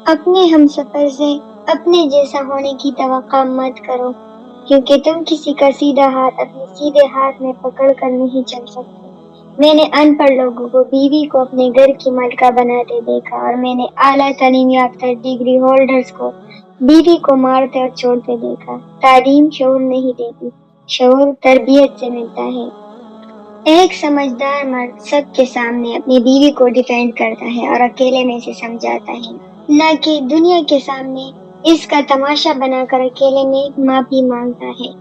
اپنے ہمسفر سے اپنے جیسا ہونے کی توقع مت کرو، کیونکہ تم کسی کا سیدھا ہاتھ اپنے سیدھے ہاتھ میں پکڑ کر نہیں چل سکتے۔ میں نے ان پڑھ لوگوں کو بیوی کو اپنے گھر کی ملکہ بناتے دیکھا، اور میں نے اعلیٰ تعلیم یافتہ ڈگری ہولڈرز کو بیوی کو مارتے اور چھوڑتے دیکھا۔ تعلیم شعور نہیں دیتی، شعور تربیت سے ملتا ہے۔ ایک سمجھدار مرد سب کے سامنے اپنی بیوی کو ڈیفینڈ کرتا ہے اور اکیلے میں سے سمجھاتا ہے، نہ کہ دنیا کے سامنے اس کا تماشا بنا کر اکیلے میں معافی مانگتا ہے۔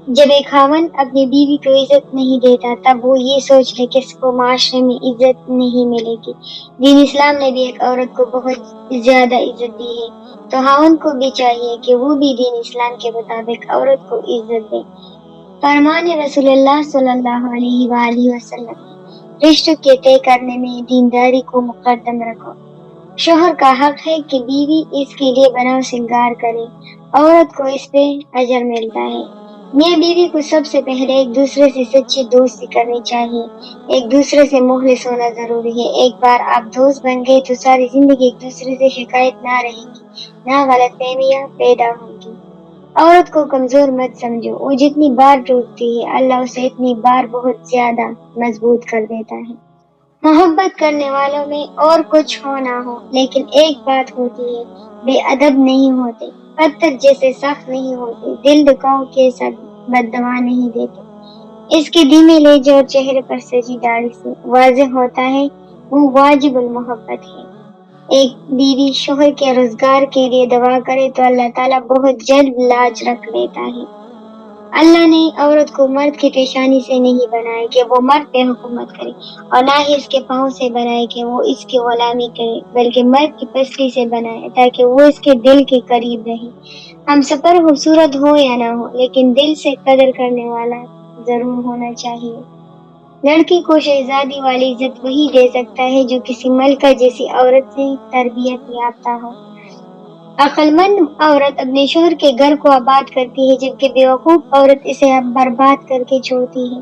جب ایک خاوند اپنی بیوی کو عزت نہیں دیتا، تب وہ یہ سوچ لے کہ اس کو معاشرے میں عزت نہیں ملے گی۔ دین اسلام نے بھی ایک عورت کو بہت زیادہ عزت دی ہے، تو خاوند کو بھی چاہیے کہ وہ بھی دین اسلام کے مطابق عورت کو عزت دے۔ فرمان رسول اللہ صلی اللہ علیہ وآلہ وسلم ہے، رشتوں کے طے کرنے میں دینداری کو مقدم رکھو۔ شوہر کا حق ہے کہ بیوی اس کے لیے بناؤ سنگار کرے، عورت کو اس پہ اجر ملتا ہے۔ میاں بیوی کو سب سے پہلے ایک دوسرے سے سچی دوستی کرنی چاہیے، ایک دوسرے سے مخلص ہونا ضروری ہے۔ ایک بار آپ دوست بن گئے تو ساری زندگی ایک دوسرے سے شکایت نہ رہے گی، نہ غلط فہمیاں پیدا ہوں گی۔ عورت کو کمزور مت سمجھو، وہ جتنی بار ٹوٹتی ہے اللہ اسے اتنی بار بہت زیادہ مضبوط کر دیتا ہے۔ محبت کرنے والوں میں اور کچھ ہو نہ ہو، لیکن ایک بات ہوتی ہے، بے ادب نہیں ہوتے، پتھر جیسے سخت نہیں ہوتے، دل دکھاؤ کے ساتھ بد دعا نہیں دیتے۔ اس کے دھیمے لہجے اور چہرے پر سجی داڑھی سے واضح ہوتا ہے وہ واجب المحبت ہے۔ ایک بیوی شوہر کے روزگار کے لیے دعا کرے تو اللہ تعالیٰ بہت جلد لاج رکھ لیتا ہے۔ اللہ نے عورت کو مرد کی پیشانی سے نہیں بنایا کہ وہ مرد پہ حکومت کرے، اور نہ ہی اس کے پاؤں سے بنائے کہ وہ اس کی غلامی کرے، بلکہ مرد کی پسلی سے بنائے تاکہ وہ اس کے دل کے قریب رہے۔ ہم سفر خوبصورت ہو یا نہ ہو، لیکن دل سے قدر کرنے والا ضرور ہونا چاہیے۔ لڑکی کو شہزادی والی عزت وہی دے سکتا ہے جو کسی ملکہ جیسی عورت سے تربیت یافتہ ہو۔ عقل مند عورت اپنے شوہر کے گھر کو آباد کرتی ہے، جبکہ بیوقوف عورت اسے برباد کر کے چھوڑتی ہے۔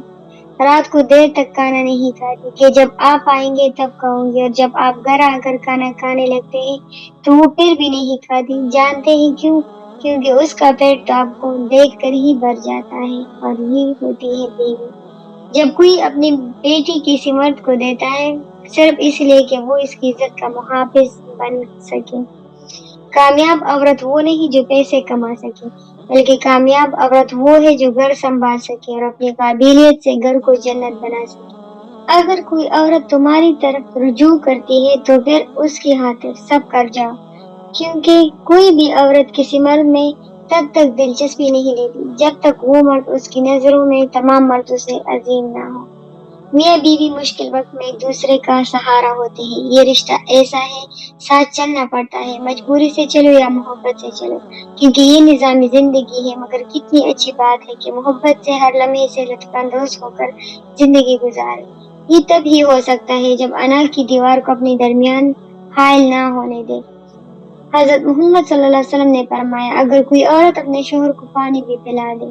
رات کو دیر تک کھانا نہیں کھاتی کہ جب آپ آئیں گے تب کھاؤں گی، اور جب آپ گھر آ کر کھانا کھانے لگتے ہیں تو وہ پھر بھی نہیں کھاتی۔ جانتے ہیں کیوں؟ کیونکہ اس کا پیٹ تو آپ کو دیکھ کر ہی بھر جاتا ہے، اور یہ ہوتی ہے بیوی۔ جب کوئی اپنی بیٹی کسی مرد کو دیتا ہے صرف اس لیے کہ وہ اس کی عزت کا محافظ بن سکے۔ کامیاب عورت وہ نہیں جو پیسے کما سکے، بلکہ کامیاب عورت وہ ہے جو گھر سنبھال سکے اور اپنی قابلیت سے گھر کو جنت بنا سکے۔ اگر کوئی عورت تمہاری طرف رجوع کرتی ہے تو پھر اس کی خاطر سب کر جاؤ، کیونکہ کوئی بھی عورت کسی مرد میں تب تک دلچسپی نہیں لیتی جب تک وہ مرد اس کی نظروں میں تمام مردوں سے عظیم نہ ہو۔ میاں بیوی مشکل وقت میں ایک دوسرے کا سہارا ہوتے ہیں۔ یہ رشتہ ایسا ہے، ساتھ چلنا پڑتا ہے، مجبوری سے چلو یا محبت سے چلو، کیونکہ یہ نظام زندگی ہے۔ مگر کتنی اچھی بات ہے کہ محبت سے ہر لمحے سے لطف اندوز ہو کر زندگی گزارے۔ یہ تب ہی ہو سکتا ہے جب انا کی دیوار کو اپنے درمیان حائل نہ ہونے دے۔ حضرت محمد صلی اللہ علیہ وسلم نے فرمایا، اگر کوئی عورت اپنے شوہر کو پانی بھی پلا دے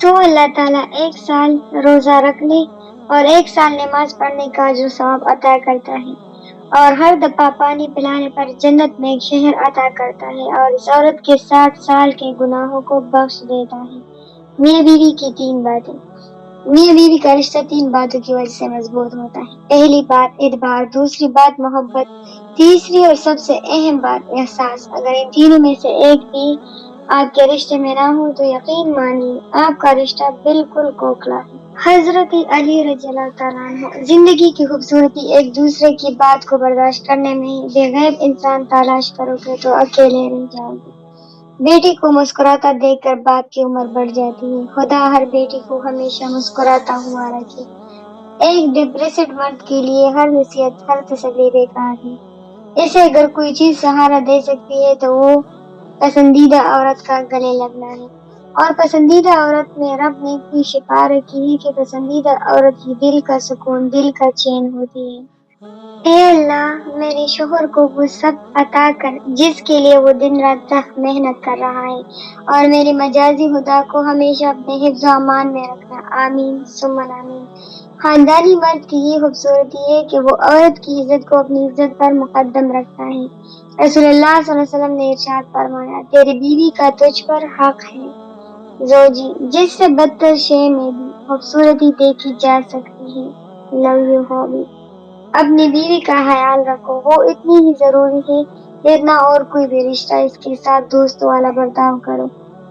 تو اللہ تعالیٰ 1 سال روزہ رکھ لے اور 1 سال نماز پڑھنے کا جو ثواب عطا کرتا ہے، اور ہر دفعہ پانی پلانے پر جنت میں ایک شہر عطا کرتا ہے، اور اس عورت کے 60 سال کے گناہوں کو بخش دیتا ہے۔ میاں بیوی کی 3 باتیں۔ میاں بیوی کا رشتہ 3 باتوں کی وجہ سے مضبوط ہوتا ہے۔ پہلی بات اعتبار، دوسری بات محبت، تیسری اور سب سے اہم بات احساس۔ اگر ان تینوں میں سے ایک بھی آپ کے رشتے میں نہ ہو تو یقین مانیے آپ کا رشتہ بالکل کھوکھلا ہے۔ حضرت علی رضی اللہ تعالیٰ عنہ، زندگی کی خوبصورتی ایک دوسرے کی بات کو برداشت کرنے میں ہے۔ بے غیب انسان تلاش کرو گے تو اکیلے رہ جاؤ گے۔ بیٹی کو مسکراتا دیکھ کر باپ کی عمر بڑھ جاتی ہے۔ خدا ہر بیٹی کو ہمیشہ مسکراتا ہوا رکھے۔ ایک ڈپریسڈ مرد کے لیے ہر نصیحت، ہر تسلی بیکار ہے۔ اسے اگر کوئی چیز سہارا دے سکتی ہے تو وہ پسندیدہ عورت کا گلے لگنا ہے، اور پسندیدہ عورت میں رب نے اتنی شفا رکھی ہے کہ پسندیدہ عورت ہی دل کا سکون، دل کا چین ہوتی ہے۔ اے اللہ میرے شوہر کو وہ سب عطا کر جس کے لیے وہ دن رات سخت محنت کر رہا ہے، اور میرے مجازی خدا کو ہمیشہ اپنے حفظ و امان میں رکھنا، آمین ثم آمین۔ خاندانی مرد کی یہ خوبصورتی ہے کہ وہ عورت کی عزت کو اپنی عزت پر مقدم رکھتا ہے۔ رسول اللہ صلی اللہ علیہ وسلم نے ارشاد فرمایا، تیری بیوی کا تجھ پر حق ہے زوجی، جس سے بدتر شے میں بھی خوبصورتی دیکھی جا سکتی ہے۔ لو یو ہابی، اپنی بیوی کا خیال رکھو، وہ اتنی ہی ضروری ہے جتنا اور کوئی بھی رشتہ، اس کے ساتھ دوستوں والا برتاؤ کرو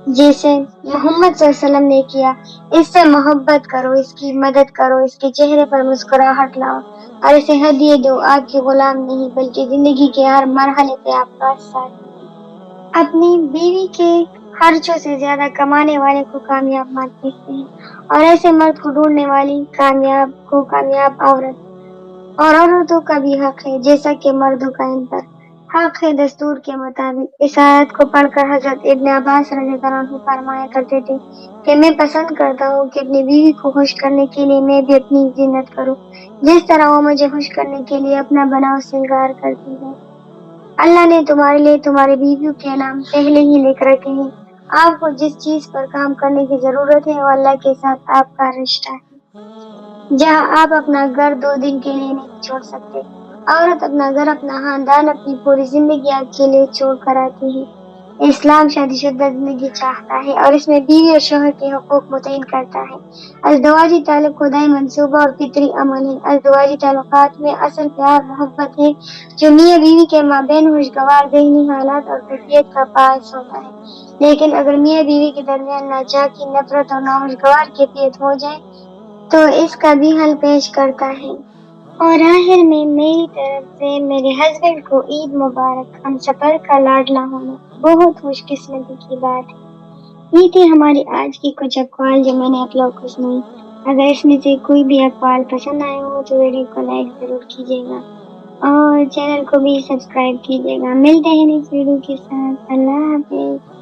جیسے محمد صلی اللہ علیہ وسلم نے کیا، اس سے محبت کرو، اس کی مدد کرو، اس کے چہرے پر مسکراہٹ لاؤ اور اسے ہدیے دو، آپ کے غلام نہیں بلکہ زندگی کے ہر مرحلے پہ آپ کا ساتھ۔ اپنی بیوی کے خرچوں سے زیادہ کمانے والے کو کامیاب مرد کہتے ہیں، اور ایسے مرد کو ڈھونڈنے والی کامیاب عورت، اور عورتوں کا بھی حق ہے جیسا کہ مردوں کا ان پر حق ہے دستور کے مطابق۔ اس آیت کو پڑھ کر حضرت ابن عباس رضی اللہ عنہ فرمایا کرتے تھے کہ میں پسند کرتا ہوں کہ اپنی بیوی کو خوش کرنے کے لیے میں بھی اپنی زینت کروں، جس طرح وہ مجھے خوش کرنے کے لیے اپنا بناؤ سنگار کرتی ہے۔ اللہ نے تمہارے لیے تمہاری بیویوں کے نام پہلے ہی لکھ رکھے ہیں، آپ کو جس چیز پر کام کرنے کی ضرورت ہے وہ اللہ کے ساتھ آپ کا رشتہ ہے، جہاں آپ اپنا گھر 2 دن کے لیے نہیں چھوڑ سکتے۔ عورت اپنا گھر، اپنا خاندان، اپنی پوری زندگی آپ کے لیے چھوڑ کر آتی ہے۔ اسلام شادی شدہ زندگی چاہتا ہے اور اس میں بیوی اور شوہر کے حقوق متعین کرتا ہے۔ ازدواجی تعلق خدائی منصوبہ اور فطری عمل ہے۔ ازدواجی تعلقات میں اصل پیار محبت ہے جو میاں بیوی کے مابین خوشگوار ذہنی حالات اور کیفیت کا باعث ہوتا ہے، لیکن اگر میاں بیوی کے درمیان ناچاکی، نفرت اور ناخوشگوار کیفیت ہو جائے تو اس کا بھی حل پیش کرتا ہے۔ اور آخر میں میری طرف سے میرے ہسبینڈ کو عید مبارک۔ ہم سفر کا لاڈلا ہونا بہت خوش قسمتی کی بات ہے۔ یہ تھی ہماری آج کی کچھ اقوال جو میں نے آپ لوگوں کو سنائی۔ اگر اس میں سے کوئی بھی اقوال پسند آئے ہو تو ویڈیو کو لائک ضرور کیجیے گا اور چینل کو بھی سبسکرائب کیجیے گا۔ ملتے ہیں نیکسٹ ویڈیو کے ساتھ۔ اللہ حافظ۔